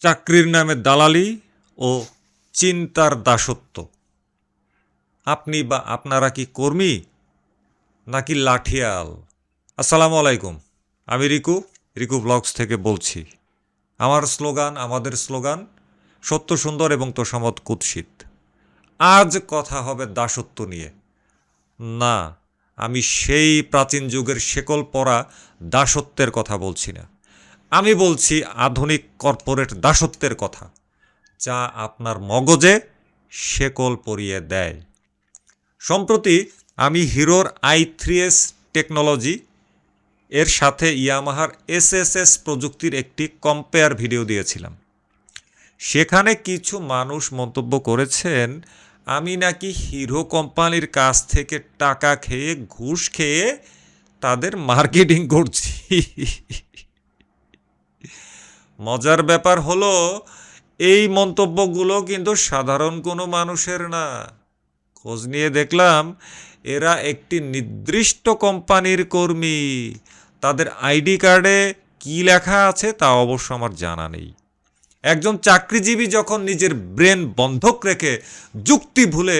চাকরির নামে দালালি ও চিন্তার দাসত্ব। আপনি বা আপনারা কি কর্মী নাকি লাঠিয়াল? আসসালামু আলাইকুম, আমি রিকু ব্লগস থেকে বলছি। আমাদের স্লোগান সত্য সুন্দর এবং তোষামত কুৎসিত। আজ কথা হবে দাসত্ব নিয়ে। না, আমি সেই প্রাচীন যুগের শেকল পরা দাসত্বের কথা বলছি না। আমি বলছি আধুনিক কর্পোরেট দাসত্বের কথা, যা আপনার মগজে শেকল পরিয়ে দেয়। সম্প্রতি আমি হিরোর i3s টেকনোলজি এর সাথে ইয়ামাহার SSS প্রযুক্তির একটি কম্পেয়ার ভিডিও দিয়েছিলাম। সেখানে কিছু মানুষ মন্তব্য করেছেন আমি নাকি হিরো কোম্পানির কাছ থেকে টাকা খেয়ে ঘুষ খেয়ে তাদের মার্কেটিং করছি। মজার ব্যাপার হলো এই মন্তব্যগুলো কিন্তু সাধারণ কোনো মানুষের না। খোঁজ নিয়ে দেখলাম এরা একটি নির্দিষ্ট কোম্পানির কর্মী। তাদের আইডি কার্ডে কী লেখা আছে তা অবশ্য আমার জানা নেই। একজন চাকরিজীবী যখন নিজের ব্রেন বন্ধক রেখে যুক্তি ভুলে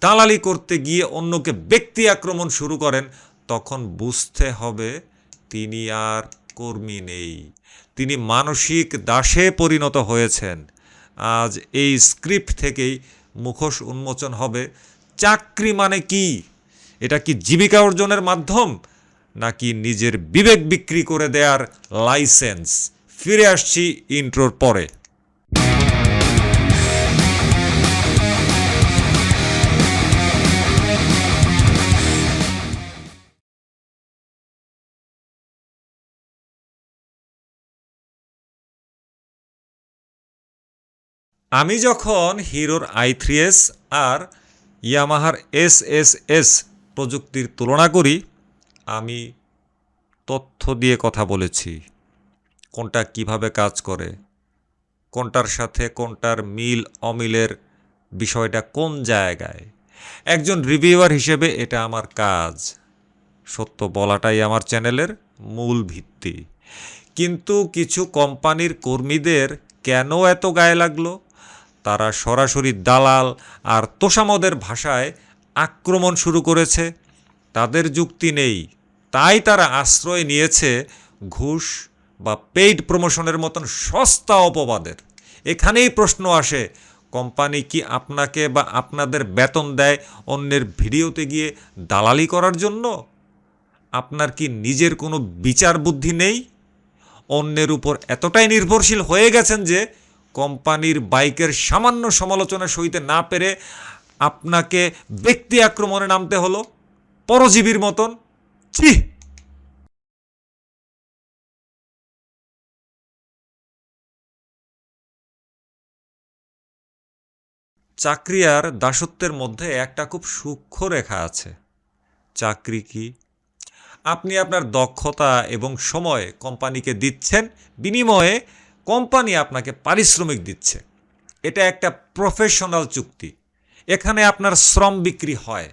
দালালি করতে গিয়ে অন্যকে ব্যক্তি আক্রমণ শুরু করেন, তখন বুঝতে হবে তিনি আর কর্মী নেই, তিনি মানসিক দাসে পরিণত হয়েছেন। আজ এই স্ক্রিপ্ট থেকেই মুখোশ উন্মোচন হবে। চাকরি মানে কি? এটা কি জীবিকা অর্জনের মাধ্যম নাকি নিজের বিবেক বিক্রি করে দেওয়ার লাইসেন্স? ফিরে আসছি ইন্ট্রোর পরে। আমি যখন হিরোর i3s আর ইয়ামাহার SSS প্রযুক্তির তুলনা করি, আমি তথ্য দিয়ে কথা বলেছি। কোনটা কিভাবে কাজ করে, কোনটার সাথে কোনটার মিল অমিলের বিষয়টা কোন জায়গায়। একজন রিভিউয়ার হিসেবে এটা আমার কাজ। সত্য বলাটাই আমার চ্যানেলের মূল ভিত্তি। কিন্তু কিছু কোম্পানির কর্মীদের কেন এত গায়ে লাগলো? তারা সরাসরি দালাল আর তোষামদের ভাষায় আক্রমণ শুরু করেছে। তাদের যুক্তি নেই, তাই তারা আশ্রয় নিয়েছে ঘুষ বা পেইড প্রমোশনের মতন সস্তা অপবাদের। এখানেই প্রশ্ন আসে, কোম্পানি কি আপনাকে বা আপনাদের বেতন দেয় অন্যের ভিডিওতে গিয়ে দালালি করার জন্য? আপনার কি নিজের কোনো বিচার বুদ্ধি নেই? অন্যের উপর এতটাই নির্ভরশীল হয়ে গেছেন যে কোম্পানির বাইকের সামান্য সমালোচনা সইতে না পেরে আপনাকে ব্যক্তি আক্রমণে নামতে হলো পরজীবীর মতন। ছি! চাকরি আর দাসত্বের মধ্যে একটা খুব সূক্ষ্ম রেখা আছে। চাকরি কি? আপনি আপনার দক্ষতা এবং সময় কোম্পানিকে দিচ্ছেন, বিনিময়ে কোম্পানি আপনাকে পারিশ্রমিক দিচ্ছে। এটা একটা প্রফেশনাল চুক্তি। এখানে আপনার শ্রম বিক্রি হয়,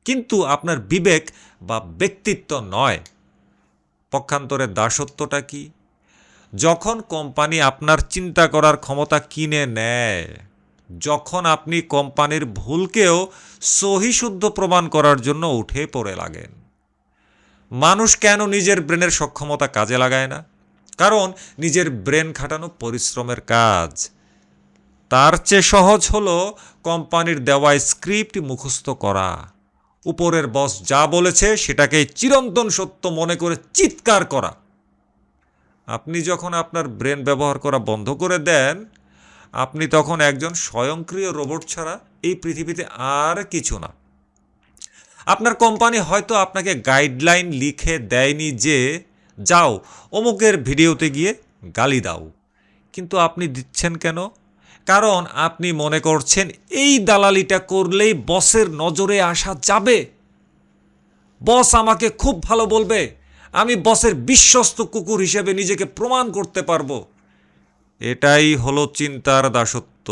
কিন্তু আপনার বিবেক বা ব্যক্তিত্ব নয়। পক্ষান্তরে দাসত্বটা কি? যখন কোম্পানি আপনার চিন্তা করার ক্ষমতা কিনে নেয়, যখন আপনি কোম্পানির ভুলকেও সহিশুদ্ধ প্রমাণ করার জন্য উঠে পড়ে লাগেন। মানুষ কেন নিজের ব্রেনের সক্ষমতা কাজে লাগায় না? কারণ নিজের ব্রেন খাটানো পরিশ্রমের কাজ। তার চেয়ে সহজ হলো কোম্পানির দেওয়া স্ক্রিপ্ট মুখস্থ করা, উপরের বস যা বলেছে সেটাকে চিরন্তন সত্য মনে করে চিৎকার করা। আপনি যখন আপনার ব্রেন ব্যবহার করা বন্ধ করে দেন, আপনি তখন একজন স্বয়ংক্রিয় রোবট ছাড়া এই পৃথিবীতে আর কিছু না। আপনার কোম্পানি হয়তো আপনাকে গাইডলাইন লিখে দেয়নি যে যাও অমুকের ভিডিওতে গিয়ে গালি দাও, কিন্তু আপনি দিচ্ছেন কেন? কারণ আপনি মনে করছেন এই দালালিটা করলেই বসের নজরে আসা যাবে, বস আমাকে খুব ভালো বলবে, আমি বসের বিশ্বস্ত কুকুর হিসেবে নিজেকে প্রমাণ করতে পারবো। এটাই হলো চিন্তার দাসত্ব।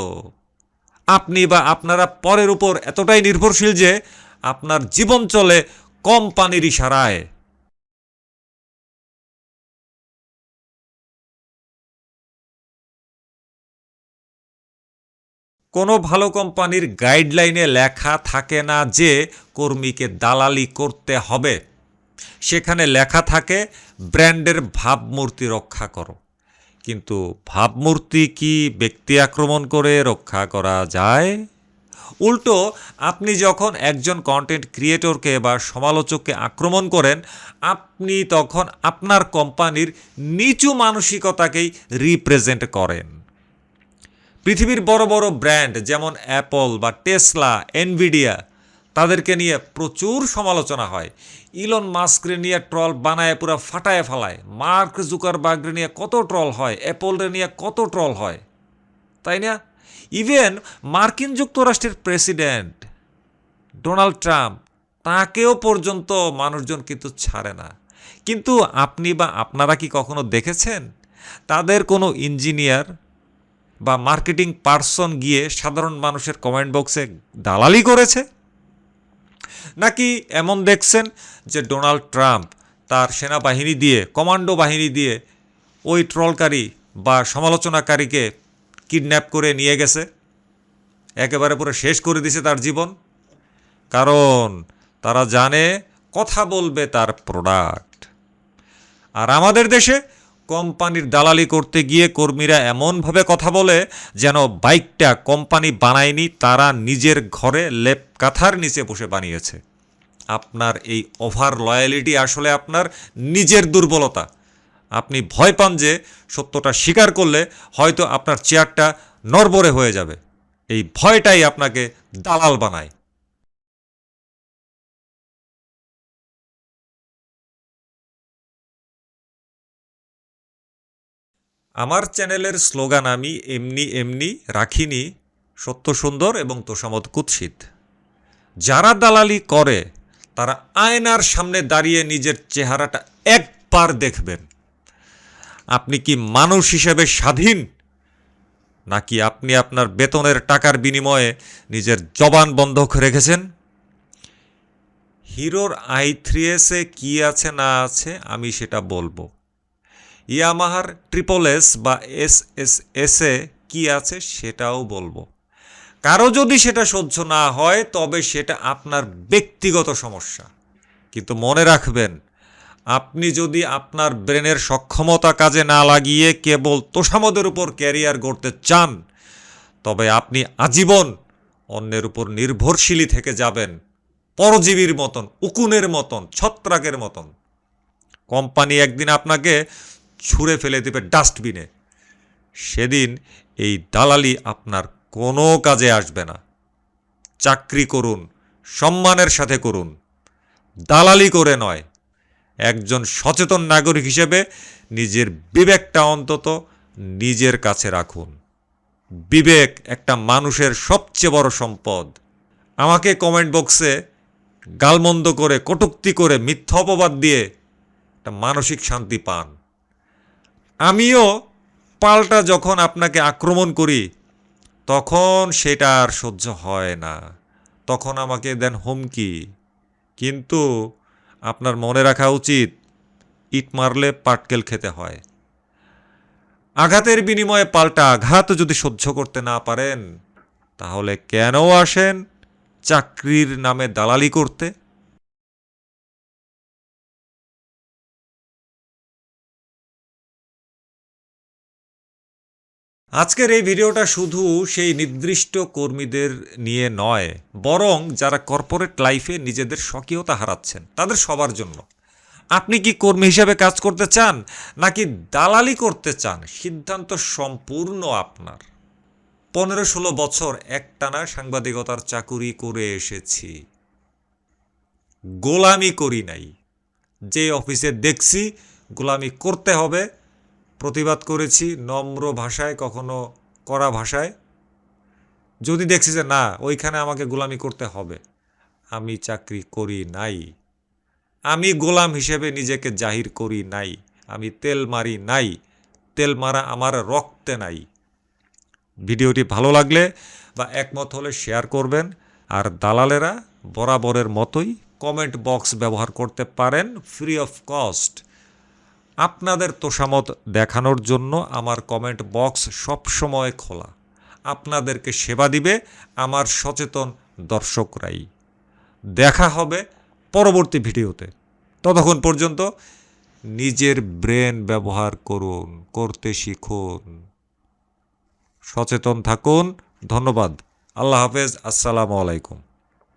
আপনি বা আপনারা পরের উপর এতটাই নির্ভরশীল যে আপনার জীবন চলে কোম্পানির ইশারায়। কোনো ভালো কোম্পানির গাইডলাইনে লেখা থাকে না যে কর্মীকে দালালি করতে হবে। সেখানে লেখা থাকে ব্র্যান্ডের ভাবমূর্তি রক্ষা করো। কিন্তু ভাবমূর্তি কি ব্যক্তি আক্রমণ করে রক্ষা করা যায়? উল্টো আপনি যখন একজন কন্টেন্ট ক্রিয়েটরকে বা সমালোচককে আক্রমণ করেন, আপনি তখন আপনার কোম্পানির নিচু মানসিকতাকেই রিপ্রেজেন্ট করেন। পৃথিবীর বড় বড় ব্র্যান্ড যেমন অ্যাপল বা টেসলা, এনভিডিয়া, তাদেরকে নিয়ে প্রচুর সমালোচনা হয়। ইলন মাস্করে নিয়ে ট্রল বানায় পুরো ফাটায় ফেলায়। মার্ক জুকারবার্গরে নিয়ে কত ট্রল হয়, অ্যাপলরে নিয়ে কত ট্রল হয়, তাই না? ইভেন মার্কিন যুক্তরাষ্ট্রের প্রেসিডেন্ট ডোনাল্ড ট্রাম্প, তাকেও পর্যন্ত মানুষজন কিন্তু ছাড়ে না। কিন্তু আপনি বা আপনারা কি কখনো দেখেছেন তাদের কোনো ইঞ্জিনিয়ার বা মার্কেটিং পার্সন গিয়ে সাধারণ মানুষের কমেন্ট বক্সে দালালি করেছে? নাকি এমন দেখছেন যে ডোনাল্ড ট্রাম্প তার সেনাবাহিনী দিয়ে, কমান্ডো বাহিনী দিয়ে ওই ট্রলকারী বা সমালোচনাকারীকে কিডন্যাপ করে নিয়ে গেছে, একেবারে পুরো শেষ করে দিছে তার জীবন? কারণ তারা জানে কথা বলবে তার প্রোডাক্ট। আর আমাদের দেশে কোম্পানির দালালি করতে গিয়ে কর্মীরা এমনভাবে কথা বলে যেন বাইকটা কোম্পানি বানায়নি, তারা নিজের ঘরে লেপ কাঁথার নিচে বসে বানিয়েছে। আপনার এই ওভার লয়ালিটি আসলে আপনার নিজের দুর্বলতা। আপনি ভয় পান যে সত্যটা স্বীকার করলে হয়তো আপনার চেয়ারটা নড়বড়ে হয়ে যাবে। এই ভয়টাই আপনাকে দালাল বানায়। আমার চ্যানেলের স্লোগান আমি এমনি এমনি রাখিনি, সত্য সুন্দর এবং তোষামোদ কুৎসিত। যারা দালালি করে তারা আয়নার সামনে দাঁড়িয়ে নিজের চেহারাটা একবার দেখবেন। আপনি কি মানুষ হিসেবে স্বাধীন, নাকি আপনি আপনার বেতনের টাকার বিনিময়ে নিজের জবান বন্ধক রেখেছেন? হিরোর i3s-এ কী আছে না আছে আমি সেটা বলবো। ইয়ামাহার ট্রিপল-এস বা SSS-এ কী আছে সেটাও বলবো। কারো যদি সেটা সহ্য না হয় তবে সেটা আপনার ব্যক্তিগত সমস্যা। কিন্তু মনে রাখবেন, আপনি যদি আপনার ব্রেনের সক্ষমতা কাজে না লাগিয়ে কেবল তোষামোদের উপর ক্যারিয়ার গড়তে চান, তবে আপনি আজীবন অন্যের উপর নির্ভরশীলই থেকে যাবেন, পরজীবীর মতন, উকুনের মতন, ছত্রাকের মতন। কোম্পানি একদিন আপনাকে ছুঁড়ে ফেলে দেবে ডাস্টবিনে। সেদিন এই দালালি আপনার কোনো কাজে আসবে না। চাকরি করুন, সম্মানের সাথে করুন, দালালি করে নয়। একজন সচেতন নাগরিক হিসেবে নিজের বিবেকটা অন্তত নিজের কাছে রাখুন। বিবেক একটা মানুষের সবচেয়ে বড় সম্পদ। আমাকে কমেন্ট বক্সে গালমন্দ করে, কটূক্তি করে, মিথ্যা অপবাদ দিয়ে একটা মানসিক শান্তি পান। আমিও পাল্টা যখন আপনাকে আক্রমণ করি তখন সেটা আর সহ্য হয় না, তখন আমাকে দেন হুমকি। কিন্তু আপনার মনে রাখা উচিত, ইট মারলে পাটকেল খেতে হয়। আঘাতের বিনিময়ে পাল্টা আঘাত যদি সহ্য করতে না পারেন, তাহলে কেন আসেন চাকরির নামে দালালি করতে? আজকের এই ভিডিওটা শুধু সেই নির্দিষ্ট কর্মীদের নিয়ে নয়, বরং যারা কর্পোরেট লাইফে নিজেদের স্বকীয়তা হারাচ্ছেন তাদের সবার জন্য। আপনি কি কর্মী হিসেবে কাজ করতে চান নাকি দালালি করতে চান, সিদ্ধান্ত সম্পূর্ণ আপনার। 15-16 বছর একটানা সাংবাদিকতার চাকুরি করে এসেছি, গোলামি করি নাই। যে অফিসে দেখছি গোলামি করতে হবে, প্রতিবাদ করেছি নম্র ভাষায়, কখনো কড়া ভাষায়। যদি দেখছি যে না, ওইখানে আমাকে গোলামি করতে হবে, আমি চাকরি করি নাই। আমি গোলাম হিসেবে নিজেকে জাহির করি নাই, আমি তেল মারি নাই, তেল মারা আমার রক্তে নাই। ভিডিওটি ভালো লাগলে বা একমত হলে শেয়ার করবেন। আর দালালেরা বরাবরের মতোই কমেন্ট বক্স ব্যবহার করতে পারেন ফ্রি অফ কস্ট। আপনাদের তোষামত দেখানোর জন্য আমার কমেন্ট বক্স সবসময় খোলা। আপনাদেরকে সেবা দিবে আমার সচেতন দর্শকরাই। দেখা হবে পরবর্তী ভিডিওতে। ততক্ষণ পর্যন্ত নিজের ব্রেন ব্যবহার করুন, করতে শিখুন, সচেতন থাকুন। ধন্যবাদ। আল্লাহ হাফেজ। আসসালামু আলাইকুম।